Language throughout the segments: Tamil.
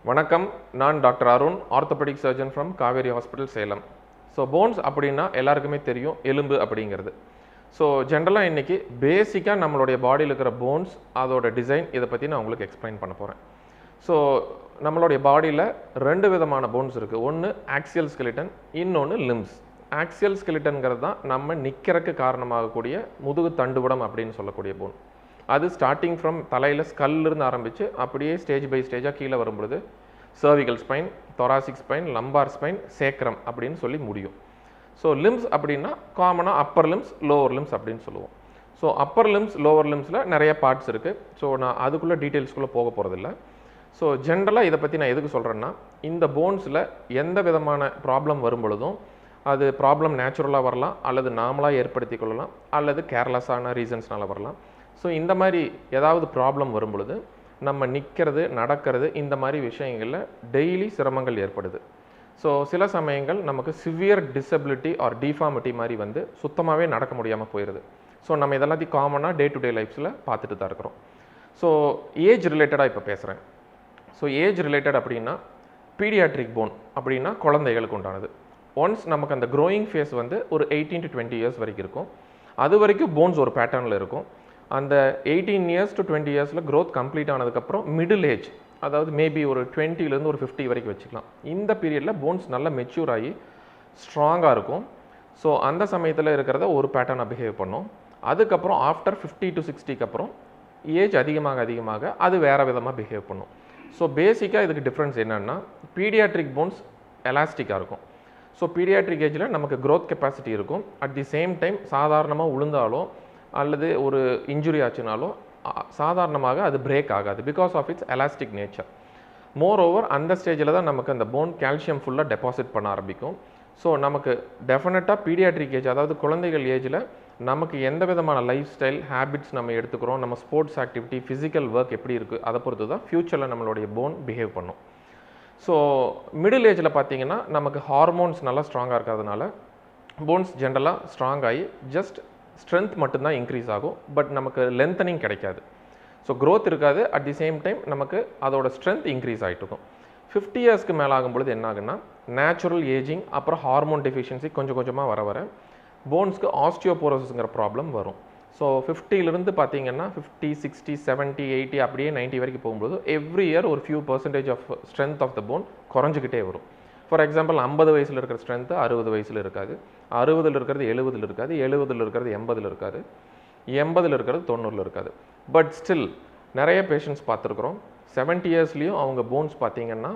வணக்கம், நான் doctor Arun, orthopaedic surgeon from Kaveri hospital, Salem. So bones அப்படின்னா எல்லாருக்குமே தெரியும், எலும்பு அப்படிங்கிறது. ஸோ ஜென்ரலாக இன்றைக்கி பேசிக்காக நம்மளுடைய பாடியில் இருக்கிற போன்ஸ், அதோட டிசைன், இதை பற்றி நான் உங்களுக்கு எக்ஸ்பிளைன் பண்ண போகிறேன். ஸோ நம்மளுடைய பாடியில் ரெண்டு விதமான போன்ஸ் இருக்குது. ஒன்று ஆக்சியல் ஸ்கெலிட்டன், இன்னொன்று லிம்ஸ். ஆக்சியல் ஸ்கெலிட்டன்கிறது தான் நம்ம நிற்கிறதுக்கு காரணமாகக்கூடிய முதுகு தண்டுவடம் அப்படின்னு சொல்லக்கூடிய போன். அது ஸ்டார்டிங் ஃப்ரம் தலையில் ஸ்கல்லிருந்து ஆரம்பித்து அப்படியே ஸ்டேஜ் பை ஸ்டேஜாக கீழே வரும்பொழுது cervical spine, thoracic spine, lumbar spine, சேக்ரம் அப்படின்னு சொல்லி முடியும். ஸோ லிம்ஸ் அப்படின்னா காமனாக அப்பர் லிம்ஸ், லோவர் லிம்ஸ் அப்படின்னு சொல்லுவோம். ஸோ அப்பர் லிம்ஸ், லோவர் லிம்ஸில் நிறைய பார்ட்ஸ் இருக்குது. ஸோ நான் அதுக்குள்ளே டீட்டெயில்ஸ்குள்ளே போக போகிறதில்ல. ஸோ ஜென்ரலாக இதை பற்றி நான் எதுக்கு சொல்கிறேன்னா, இந்த போன்ஸில் எந்த விதமான ப்ராப்ளம் வரும் பொழுதும் அது ப்ராப்ளம் நேச்சுரலாக வரலாம், அல்லது நாமளாக ஏற்படுத்தி கொள்ளலாம், அல்லது கேர்லெஸ்ஸான ரீசன்ஸ்னால் வரலாம். ஸோ இந்த மாதிரி ஏதாவது ப்ராப்ளம் வரும் பொழுது நம்ம நிற்கிறது, நடக்கிறது, இந்த மாதிரி விஷயங்களில் டெய்லி சிரமங்கள் ஏற்படுது. ஸோ சில சமயங்கள் நமக்கு சிவியர் டிசபிலிட்டி ஆர் டிஃபார்மிட்டி மாதிரி வந்து சுத்தமாகவே நடக்க முடியாமல் போயிடுது. ஸோ நம்ம இதெல்லாத்தையும் காமனாக டே டு டே லைஃப்ஸில் பார்த்துட்டு தான் இருக்கிறோம். ஸோ ஏஜ் ரிலேட்டடாக இப்போ பேசுகிறேன். ஸோ ஏஜ் ரிலேட்டட் அப்படின்னா பீடியாட்ரிக் போன் அப்படின்னா குழந்தைகளுக்கு உண்டானது. ஒன்ஸ் நமக்கு அந்த க்ரோயிங் ஃபேஸ் வந்து ஒரு 18 to 20 இயர்ஸ் வரைக்கும் இருக்கும். அது வரைக்கும் போன்ஸ் ஒரு பேட்டர்னில் இருக்கும். அந்த 18 இயர்ஸ் to 20 இயர்ஸில் க்ரோத் கம்ப்ளீட் ஆனதுக்கப்புறம் மிடில் ஏஜ், அதாவது மேபி ஒரு 20லேருந்து ஒரு 50 வரைக்கும் வச்சுக்கலாம். இந்த பீரியடில் போன்ஸ் நல்லா மெச்சூர் ஆகி ஸ்ட்ராங்காக இருக்கும். ஸோ அந்த சமயத்தில் இருக்கிறத ஒரு பேட்டர்னாக பிஹேவ் பண்ணும். அதுக்கப்புறம் ஆஃப்டர் 50 to 60க்கு அப்புறம் ஏஜ் அதிகமாக அதிகமாக அது வேறு விதமாக பிஹேவ் பண்ணும். ஸோ பேசிக்காக இதுக்கு டிஃப்ரென்ஸ் என்னென்னா, பீடியாட்ரிக் போன்ஸ் எலாஸ்டிக்காக இருக்கும். ஸோ பீடியாட்ரிக் ஏஜில் நமக்கு க்ரோத் கெப்பாசிட்டி இருக்கும். அட் தி சேம் டைம் சாதாரணமாக உளுந்தாலோ அல்லது ஒரு இன்ஜுரி ஆச்சுனாலும் சாதாரணமாக அது பிரேக் ஆகாது, because of its elastic nature. More over அந்த ஸ்டேஜில் தான் நமக்கு அந்த போன் கால்சியம் ஃபுல்லாக டெபாசிட் பண்ண ஆரம்பிக்கும். ஸோ நமக்கு டெஃபினட்டாக பீடியாட்ரிக் ஏஜ், அதாவது குழந்தைகள் ஏஜில் நமக்கு எந்த விதமான லைஃப் ஸ்டைல் ஹேபிட்ஸ் நம்ம எடுத்துக்கிறோம், நம்ம ஸ்போர்ட்ஸ் ஆக்டிவிட்டி, ஃபிசிக்கல் ஒர்க் எப்படி இருக்குது, அதை பொறுத்து தான் ஃப்யூச்சரில் நம்மளுடைய போன் பிஹேவ் பண்ணும். ஸோ மிடில் ஏஜில் பார்த்திங்கன்னா நமக்கு ஹார்மோன்ஸ் நல்லா ஸ்ட்ராங்காக இருக்கிறதுனால போன்ஸ் ஜென்ரலாக ஸ்ட்ராங் ஆகி ஜஸ்ட் ஸ்ட்ரென்த் மட்டும்தான் இன்க்ரீஸ் ஆகும். பட் நமக்கு லென்த்தனிங் கிடைக்காது. ஸோ க்ரோத் இருக்காது. அட் தி சேம் டைம் நமக்கு அதோட ஸ்ட்ரென்த் இன்க்ரீஸ் ஆகிட்டு இருக்கும். 50 இயர்ஸ்க்கு மேலே ஆகும்பொழுது என்ன ஆகுன்னா, நேச்சுரல் ஏஜிங் அப்புறம் ஹார்மோன் டெஃபிஷியன்சி கொஞ்சம் கொஞ்சமாக வர போன்ஸ்க்கு ஆஸ்டியோபோரோசிஸ்ங்கிற ப்ராப்ளம் வரும். ஸோ 50லேருந்து பார்த்தீங்கன்னா 50, 60, 70, 80 அப்படியே 90 வரைக்கும் போகும்போது எவ்ரி இயர் ஒரு few percentage of strength of the bone குறைஞ்சிக்கிட்டே வரும். ஃபார் எக்ஸாம்பிள் 50 வயசில் இருக்கிற ஸ்ட்ரென்த்து 60 வயசில் இருக்காது, 60ல் இருக்கிறது 70ல் இருக்காது, 70ல் இருக்கிறது 80ல் இருக்காது, 80ல் இருக்கிறது 90ல் இருக்காது. பட் ஸ்டில் நிறைய பேஷண்ட்ஸ் பார்த்துருக்குறோம், 70 இயர்ஸ்லேயும் அவங்க போன்ஸ் பார்த்தீங்கன்னா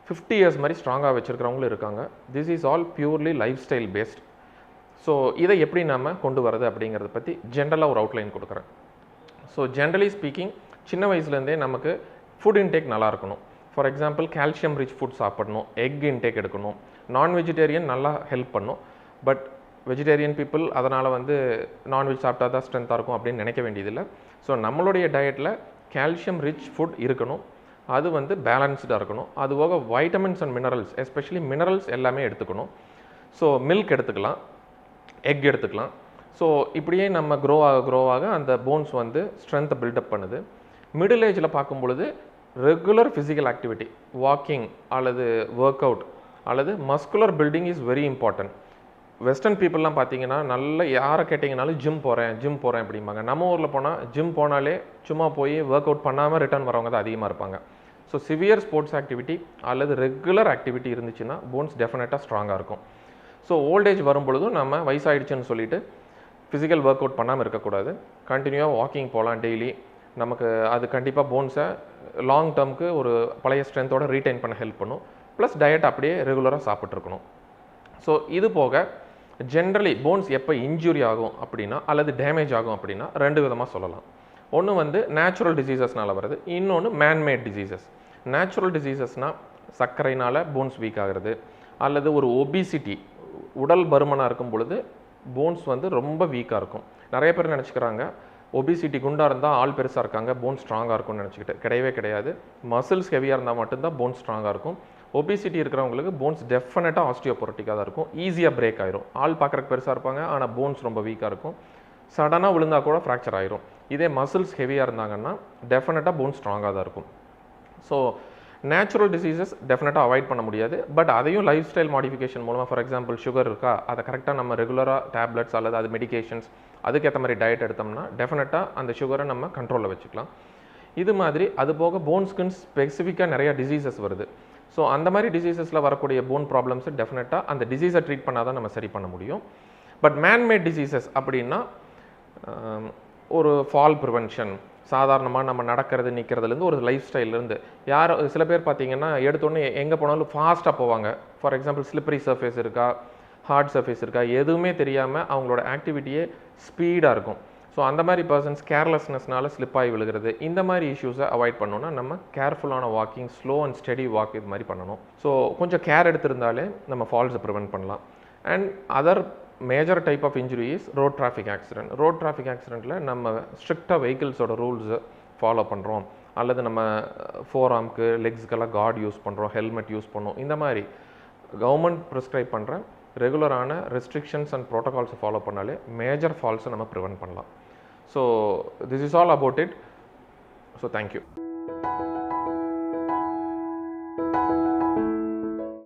50 இயர்ஸ் மாதிரி ஸ்ட்ராங்காக வச்சுருக்கிறவங்களும் இருக்காங்க. This is all purely lifestyle based. So இதை எப்படி நம்ம கொண்டு வரது அப்படிங்கிறத பற்றி ஜென்ரலாக ஒரு அவுட்லைன் கொடுக்குறேன். ஸோ ஜென்ரலி ஸ்பீக்கிங், சின்ன வயசுலேருந்தே நமக்கு ஃபுட் இன்டேக் நல்லா இருக்கணும். For example calcium rich food சாப்பிடணும், எக் இன்டேக் எடுக்கணும். நான் வெஜிடேரியன் நல்லா ஹெல்ப் பண்ணும். பட் வெஜிடேரியன் பீப்புள் அதனால் வந்து நான்வெஜ் சாப்பிட்டா தான் ஸ்ட்ரென்த்தாக இருக்கும் அப்படின்னு நினைக்க வேண்டியதில்லை. ஸோ நம்மளுடைய டயட்டில் கால்சியம் ரிச் ஃபுட் இருக்கணும். அது வந்து பேலன்ஸ்டாக இருக்கணும். அதுபோக vitamins and minerals, especially minerals எல்லாமே எடுத்துக்கணும். ஸோ மில்க் எடுத்துக்கலாம், எக் எடுத்துக்கலாம். ஸோ இப்படியே நம்ம க்ரோ ஆக அந்த போன்ஸ் வந்து ஸ்ட்ரென்த்தை பில்டப் பண்ணுது. மிடில் ஏஜில் பார்க்கும் பொழுது ரெகுலர் ஃபிசிக்கல் ஆக்டிவிட்டி, வாக்கிங் அல்லது ஒர்க் அவுட் அல்லது muscular building is very important. Western பீப்புளெலாம் பார்த்தீங்கன்னா நல்ல யாரை கேட்டிங்கனாலும் ஜிம் போகிறேன் அப்படிம்பாங்க. நம்ம ஊரில் போனால் ஜிம் போனாலே சும்மா போய் ஒர்க் அவுட் பண்ணாமல் ரிட்டர்ன் வரவங்க தான் அதிகமாக இருப்பாங்க. ஸோ சிவியர் ஸ்போர்ட்ஸ் ஆக்டிவிட்டி அல்லது ரெகுலர் ஆக்டிவிட்டி இருந்துச்சுன்னா போன்ஸ் டெஃபினட்டாக ஸ்ட்ராங்காக இருக்கும். ஸோ ஓல்டேஜ் வரும்பொழுதும் நம்ம வயசாகிடுச்சுன்னு சொல்லிட்டு ஃபிசிக்கல் ஒர்க் அவுட் பண்ணாமல் இருக்கக்கூடாது. கண்டினியூவாக வாக்கிங் போகலாம் டெய்லி. நமக்கு அது கண்டிப்பாக போன்ஸை லாங் டேர்முக்கு ஒரு பழைய ஸ்ட்ரென்த்தோடு ரீட்டைன் பண்ண ஹெல்ப் பண்ணும். ப்ளஸ் டயட் அப்படியே ரெகுலராக சாப்பிட்ருக்கணும். ஸோ இது போக ஜென்ரலி போன்ஸ் எப்போ இன்ஜுரி ஆகும் அப்படின்னா அல்லது டேமேஜ் ஆகும் அப்படின்னா ரெண்டு விதமாக சொல்லலாம். ஒன்று வந்து நேச்சுரல் டிசீசஸ்னால் வருது, இன்னொன்று மேன்மேட் டிசீசஸ். நேச்சுரல் டிசீசஸ்னால் சர்க்கரைனால் போன்ஸ் வீக் ஆகிறது, அல்லது ஒரு ஒபிசிட்டி, உடல் பருமனாக இருக்கும் பொழுது போன்ஸ் வந்து ரொம்ப வீக்காக இருக்கும். நிறைய பேர் நினச்சிக்கிறாங்க ஒபிசிட்டி குண்டாக இருந்தால் ஆள் பெருசாக இருக்காங்க, போன் ஸ்ட்ராங்காக இருக்கும்னு நினச்சிக்கிட்டு. கிடையவே கிடையாது. மசில்ஸ் ஹெவியாக இருந்தால் மட்டும்தான் போன் ஸ்ட்ராங்காக இருக்கும். ஒபிசிட்டி இருக்கிறவங்களுக்கு போன்ஸ் டெஃபினட்டாக ஆஸ்டியோபோரோட்டிக்காக தான் இருக்கும். ஈஸியாக பிரேக் ஆயிரும். ஆள் பார்க்குறக்கு பெருசாக இருப்பாங்க, ஆனால் போன்ஸ் ரொம்ப வீக்காக இருக்கும். சடனாக விழுந்தால் கூட ஃப்ராக்சர் ஆயிரும். இதே மசில்ஸ் ஹெவியாக இருந்தாங்கன்னா டெஃபினட்டாக போன் ஸ்ட்ராங்காக தான் இருக்கும். ஸோ நேச்சுரல் டிசீசஸ் டெஃபினட்டாக அவாய்ட் பண்ண முடியாது. பட் அதையும் லைஃப் ஸ்டைல் மாடிஃபிகேஷன் மூலமாக, ஃபார் எக்ஸாம்பிள் சுகர் இருக்கா, அதை கரெக்டாக நம்ம ரெகுலராக டேப்லெட்ஸ் அல்லது அது மெடிகேஷன்ஸ் அதுக்கேற்ற மாதிரி டயட் எடுத்தோம்னா டெஃபினட்டாக அந்த சுகரை நம்ம கண்ட்ரோலில் வச்சுக்கலாம். இது மாதிரி அது போக போன்ஸ்க்குன்னு ஸ்பெசிஃபிக்காக நிறைய டிசீசஸ் வருது. ஸோ அந்த மாதிரி டிசீசஸில் வரக்கூடிய போன் ப்ராப்ளம்ஸு டெஃபினட்டாக அந்த டிசீஸை ட்ரீட் பண்ணால் தான் நம்ம சரி பண்ண முடியும். பட் மேன்மேட் டிசீசஸ் அப்படின்னா ஒரு ஃபால் ப்ரிவென்ஷன், சாதாரணமாக நம்ம நடக்கிறது நிற்கிறதுலேருந்து ஒரு லைஃப் ஸ்டைல்லேருந்து சில பேர் பார்த்தீங்கன்னா எடுத்தோடனே எங்கே போனாலும் ஃபாஸ்ட்டாக போவாங்க. ஃபார் எக்ஸாம்பிள் ஸ்லிப்பரி சர்ஃபேஸ் இருக்கா, ஹார்ட் சர்ஃபேஸ் இருக்கா, எதுவுமே தெரியாமல் அவங்களோட ஆக்டிவிட்டியே ஸ்பீடாக இருக்கும். ஸோ அந்த மாதிரி பர்சன்ஸ் கேர்லெஸ்னஸ்னால ஸ்லிப் ஆகி விழுகிறது. இந்த மாதிரி இஷ்யூஸை அவாய்ட் பண்ணணும்னா நம்ம கேர்ஃபுல்லான walking, slow and steady walk இது மாதிரி பண்ணணும். ஸோ கொஞ்சம் கேர் எடுத்திருந்தாலே நம்ம ஃபால்ஸை ப்ரிவென்ட் பண்ணலாம். And other major type of injury is road traffic accident. Road traffic ஆக்சிடெண்ட்டில் நம்ம ஸ்ட்ரிக்டாக வெஹிக்கிள்ஸோட ரூல்ஸை ஃபாலோ பண்ணுறோம், அல்லது நம்ம ஃபோர் ஆர்ம்க்கு லெக்ஸுக்கெல்லாம் கார்டு யூஸ் பண்ணுறோம், ஹெல்மெட் யூஸ் பண்ணோம், இந்த மாதிரி கவர்மெண்ட் ப்ரிஸ்கிரைப் பண்ணுற ரெகுலரான ரெஸ்ட்ரிக்ஷன்ஸ் அண்ட் ப்ரோட்டோகால்ஸை ஃபாலோ பண்ணாலே மேஜர் ஃபால்ஸை நம்ம ப்ரிவென்ட் பண்ணலாம். So this is all about it. So thank you.